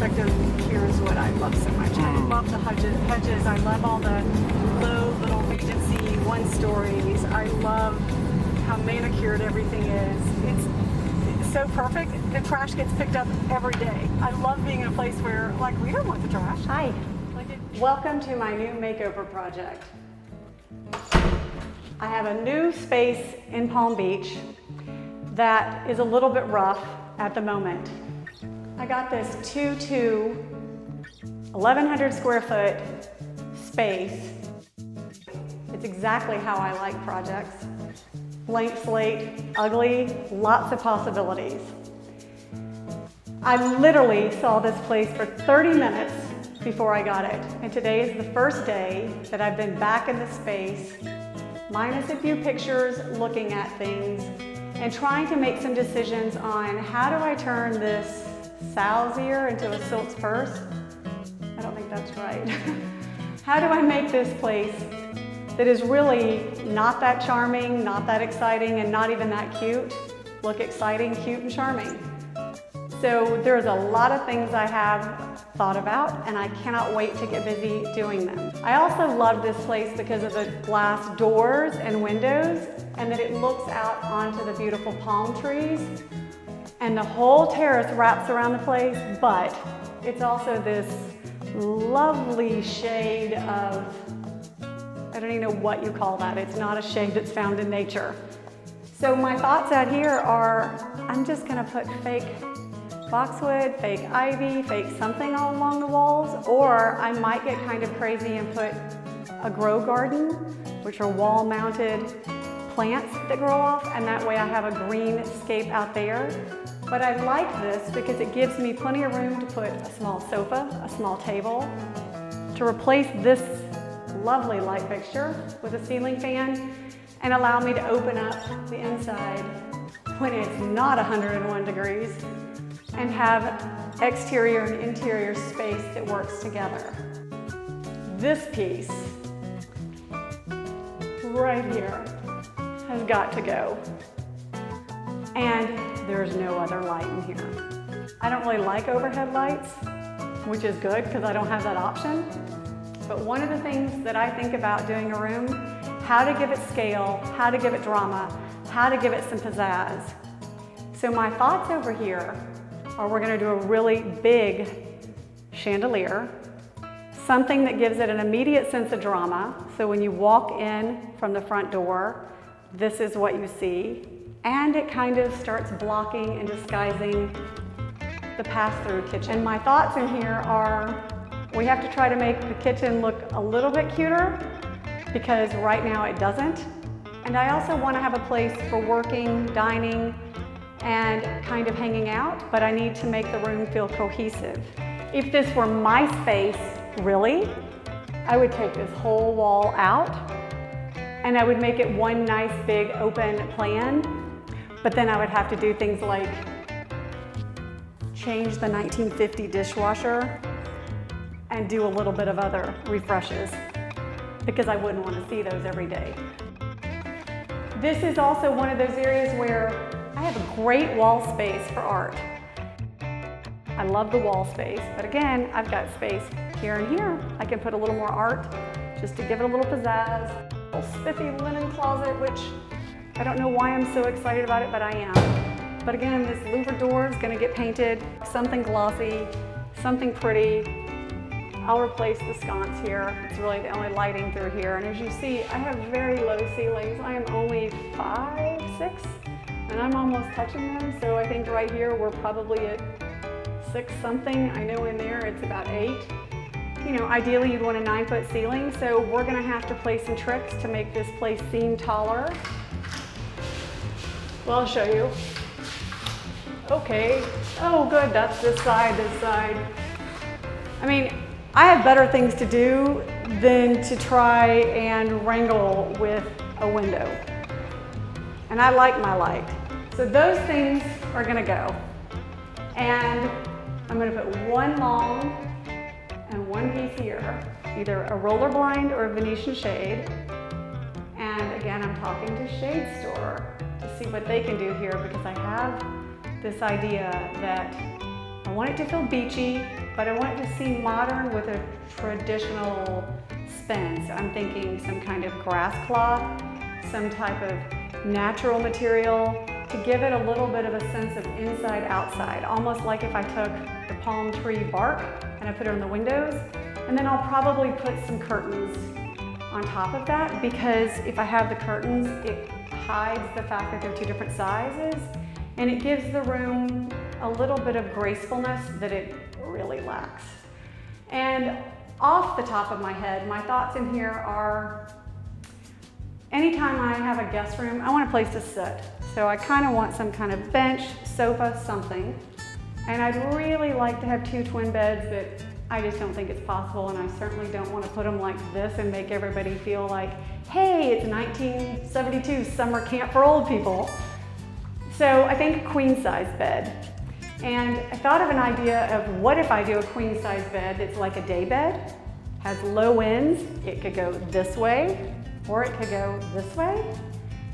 aspect of here is what I love so much. I love the hedges. I love all the low little agency one-stories. I love how manicured everything is. It's so perfect. The trash gets picked up every day. I love being in a place where, like, we don't want the trash. Hi. Welcome to my new makeover project. I have a new space in Palm Beach that is a little bit rough at the moment. I got this 2-2, 1,100 square foot space. It's exactly how I like projects. Blank slate, ugly, lots of possibilities. I literally saw this place for 30 minutes before I got it. And today is the first day that I've been back in the space, minus a few pictures, looking at things, and trying to make some decisions on how do I turn this sow's ear into a silk's purse? I don't think that's right. How do I make this place that is really not that charming, not that exciting, and not even that cute, look exciting, cute, and charming? So there's a lot of things I have thought about, and I cannot wait to get busy doing them. I also love this place because of the glass doors and windows, and that it looks out onto the beautiful palm trees. And the whole terrace wraps around the place, but it's also this lovely shade of, I don't even know what you call that. It's not a shade that's found in nature. So my thoughts out here are, I'm just gonna put fake boxwood, fake ivy, fake something all along the walls, or I might get kind of crazy and put a grow garden, which are wall-mounted plants that grow off, and that way I have a greenscape out there. But I like this because it gives me plenty of room to put a small sofa, a small table, to replace this lovely light fixture with a ceiling fan, and allow me to open up the inside when it's not 101 degrees, and have exterior and interior space that works together. This piece right here has got to go. And there's no other light in here. I don't really like overhead lights, which is good because I don't have that option. But one of the things that I think about doing a room, how to give it scale, how to give it drama, how to give it some pizzazz. So my thoughts over here are we're gonna do a really big chandelier, something that gives it an immediate sense of drama. So when you walk in from the front door, this is what you see. And it kind of starts blocking and disguising the pass-through kitchen. And my thoughts in here are, we have to try to make the kitchen look a little bit cuter because right now it doesn't. And I also want to have a place for working, dining, and kind of hanging out, but I need to make the room feel cohesive. If this were my space, really, I would take this whole wall out and I would make it one nice big open plan, but then I would have to do things like change the 1950 dishwasher and do a little bit of other refreshes because I wouldn't want to see those every day. This is also one of those areas where I have a great wall space for art. I love the wall space, but again, I've got space here and here. I can put a little more art just to give it a little pizzazz. A little spiffy linen closet, which I don't know why I'm so excited about it, but I am. But again, this louver door is gonna get painted, something glossy, something pretty. I'll replace the sconce here. It's really the only lighting through here. And as you see, I have very low ceilings. I am only 5, 6, and I'm almost touching them. So I think right here, we're probably at 6 something. I know in there it's about 8. You know, ideally you'd want a 9-foot ceiling. So we're gonna have to play some tricks to make this place seem taller. Well, I'll show you. Okay. Oh, good. That's this side, this side. I mean, I have better things to do than to try and wrangle with a window. And I like my light. So those things are gonna go. And I'm gonna put one long and one piece here, either a roller blind or a Venetian shade. And again, I'm talking to Shade Store to see what they can do here because I have this idea that I want it to feel beachy, but I want it to seem modern with a traditional spin. So I'm thinking some kind of grass cloth, some type of natural material to give it a little bit of a sense of inside outside, almost like if I took the palm tree bark and I put it on the windows, and then I'll probably put some curtains on top of that, because if I have the curtains, it hides the fact that they're two different sizes, and it gives the room a little bit of gracefulness that it really lacks. And off the top of my head, my thoughts in here are, anytime I have a guest room, I want a place to sit. So I kind of want some kind of bench, sofa, something. And I'd really like to have two twin beds, but I just don't think it's possible, and I certainly don't want to put them like this and make everybody feel like, hey, it's 1972 summer camp for old people. So I think a queen size bed. And I thought of an idea of, what if I do a queen size bed that's like a day bed, has low ends, it could go this way, or it could go this way,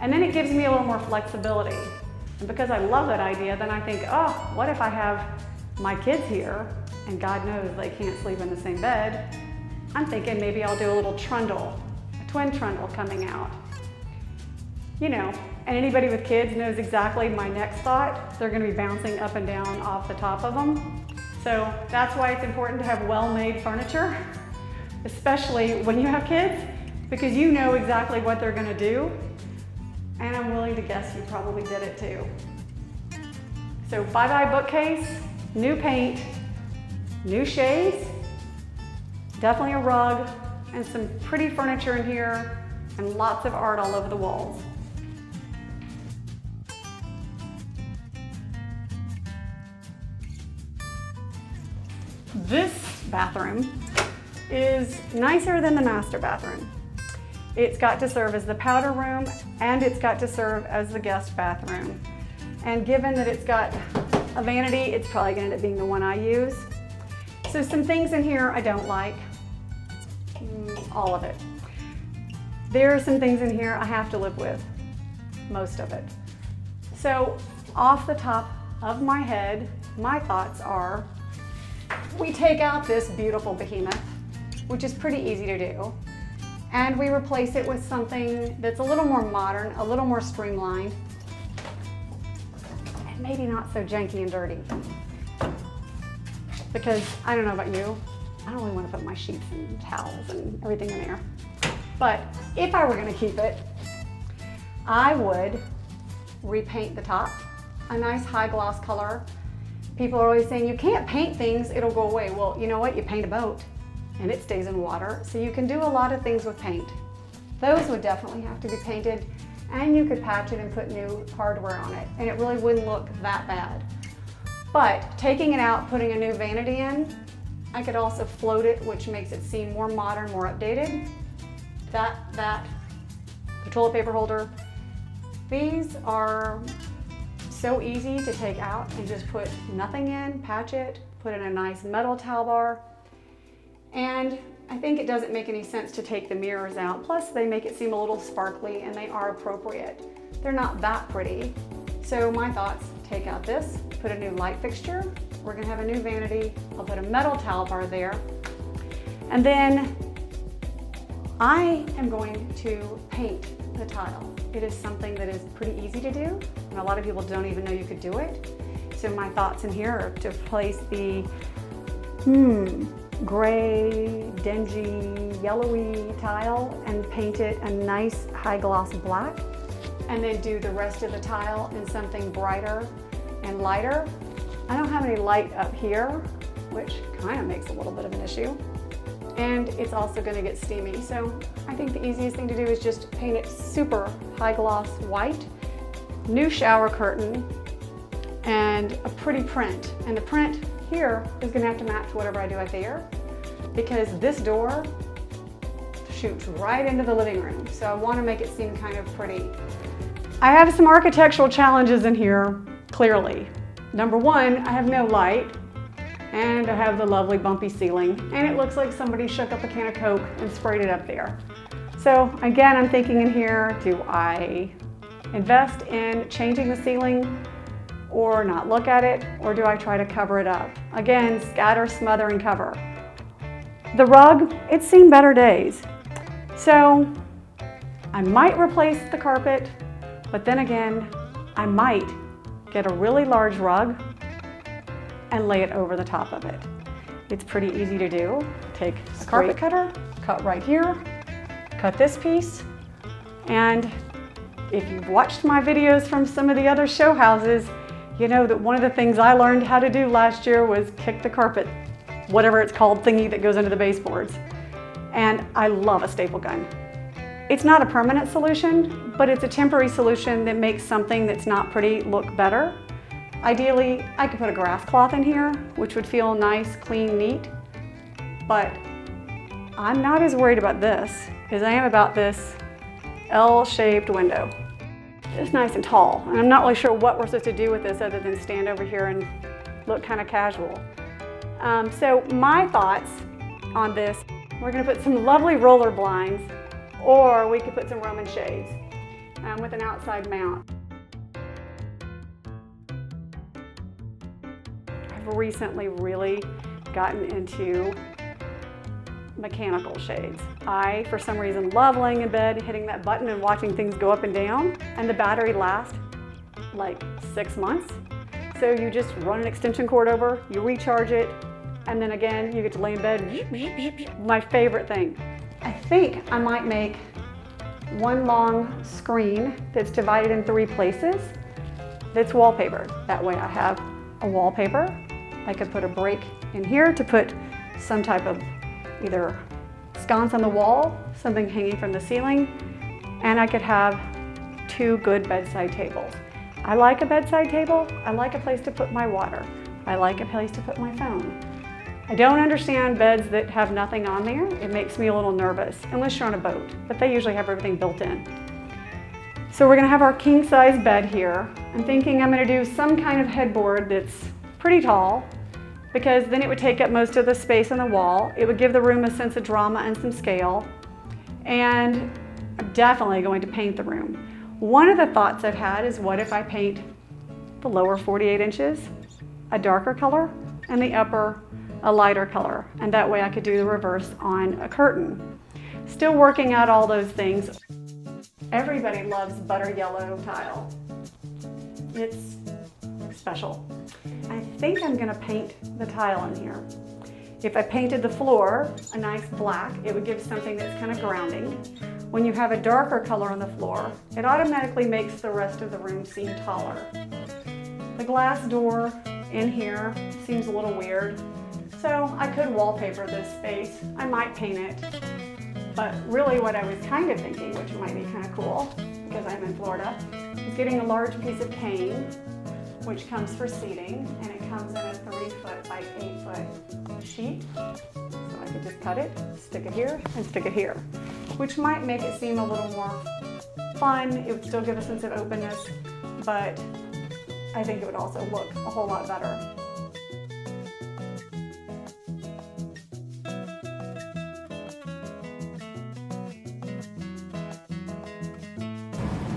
and then it gives me a little more flexibility. And because I love that idea, then I think, oh, what if I have my kids here, and God knows they can't sleep in the same bed. I'm thinking maybe I'll do a little trundle, a twin trundle coming out. You know, and anybody with kids knows exactly my next thought. They're gonna be bouncing up and down off the top of them. So that's why it's important to have well-made furniture, especially when you have kids, because you know exactly what they're gonna do. And I'm willing to guess you probably did it too. So bye-bye bookcase, new paint, new shades, definitely a rug, and some pretty furniture in here, and lots of art all over the walls. This bathroom is nicer than the master bathroom. It's got to serve as the powder room, and it's got to serve as the guest bathroom. And given that it's got a vanity, it's probably gonna end up being the one I use. So some things in here I don't like, all of it. There are some things in here I have to live with, most of it. So off the top of my head, my thoughts are, we take out this beautiful behemoth, which is pretty easy to do, and we replace it with something that's a little more modern, a little more streamlined, and maybe not so janky and dirty. Because I don't know about you, I don't really want to put my sheets and towels and everything in there. But if I were going to keep it, I would repaint the top, a nice high gloss color. People are always saying, you can't paint things, it'll go away. Well, you know what? You paint a boat and it stays in water. So you can do a lot of things with paint. Those would definitely have to be painted, and you could patch it and put new hardware on it, and it really wouldn't look that bad. But taking it out, putting a new vanity in, I could also float it, which makes it seem more modern, more updated. The toilet paper holder. These are so easy to take out and just put nothing in, patch it, put in a nice metal towel bar. And I think it doesn't make any sense to take the mirrors out. Plus they make it seem a little sparkly, and they are appropriate. They're not that pretty. So my thoughts, take out this, put a new light fixture. We're gonna have a new vanity. I'll put a metal towel bar there. And then I am going to paint the tile. It is something that is pretty easy to do, and a lot of people don't even know you could do it. So my thoughts in here are to place the gray, dingy, yellowy tile and paint it a nice high gloss black, and then do the rest of the tile in something brighter and lighter. I don't have any light up here, which kind of makes a little bit of an issue. And it's also going to get steamy. So I think the easiest thing to do is just paint it super high gloss white, new shower curtain, and a pretty print. And the print here is going to have to match whatever I do out there, because this door shoots right into the living room. So I want to make it seem kind of pretty. I have some architectural challenges in here, clearly. Number one, I have no light, and I have the lovely bumpy ceiling, and it looks like somebody shook up a can of Coke and sprayed it up there. So again, I'm thinking in here, do I invest in changing the ceiling, or not look at it, or do I try to cover it up? Again, scatter, smother, and cover. The rug, it's seen better days. So I might replace the carpet, but then again, I might get a really large rug and lay it over the top of it. It's pretty easy to do. Take a carpet cutter, cut right here, cut this piece, and if you've watched my videos from some of the other show houses, you know that one of the things I learned how to do last year was kick the carpet, whatever it's called, thingy that goes into the baseboards. And I love a staple gun. It's not a permanent solution, but it's a temporary solution that makes something that's not pretty look better. Ideally, I could put a grass cloth in here, which would feel nice, clean, neat, but I'm not as worried about this as I am about this L-shaped window. It's nice and tall, and I'm not really sure what we're supposed to do with this other than stand over here and look kind of casual. So my thoughts on this, we're going to put some lovely roller blinds, or we could put some Roman shades with an outside mount. I've recently really gotten into mechanical shades. I, for some reason, love laying in bed, hitting that button and watching things go up and down, and the battery lasts like 6 months. So you just run an extension cord over, you recharge it, and then again, you get to lay in bed. My favorite thing. I think I might make one long screen that's divided in 3 places that's wallpapered. That way I have a wallpaper. I could put a break in here to put some type of either sconce on the wall, something hanging from the ceiling, and I could have 2 good bedside tables. I like a bedside table. I like a place to put my water. I like a place to put my phone. I don't understand beds that have nothing on there. It makes me a little nervous, unless you're on a boat, but they usually have everything built in. So we're gonna have our king size bed here. I'm thinking I'm gonna do some kind of headboard that's pretty tall, because then it would take up most of the space on the wall. It would give the room a sense of drama and some scale. And I'm definitely going to paint the room. One of the thoughts I've had is, what if I paint the lower 48 inches a darker color and the upper a lighter color? And that way I could do the reverse on a curtain. Still working out all those things. Everybody loves butter yellow tile. It's special. I think I'm gonna paint the tile in here. If I painted the floor a nice black, it would give something that's kind of grounding. When you have a darker color on the floor, it automatically makes the rest of the room seem taller. The glass door in here seems a little weird, so I could wallpaper this space. I might paint it, but really what I was kind of thinking, which might be kind of cool, because I'm in Florida, is getting a large piece of cane, which comes for seating, and it comes in a 3-foot by 8-foot sheet. So I could just cut it, stick it here, and stick it here, which might make it seem a little more fun. It would still give a sense of openness, but I think it would also look a whole lot better.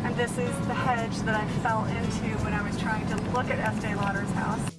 And this is the hedge that I fell into when I was trying to look at Estee Lauder's house.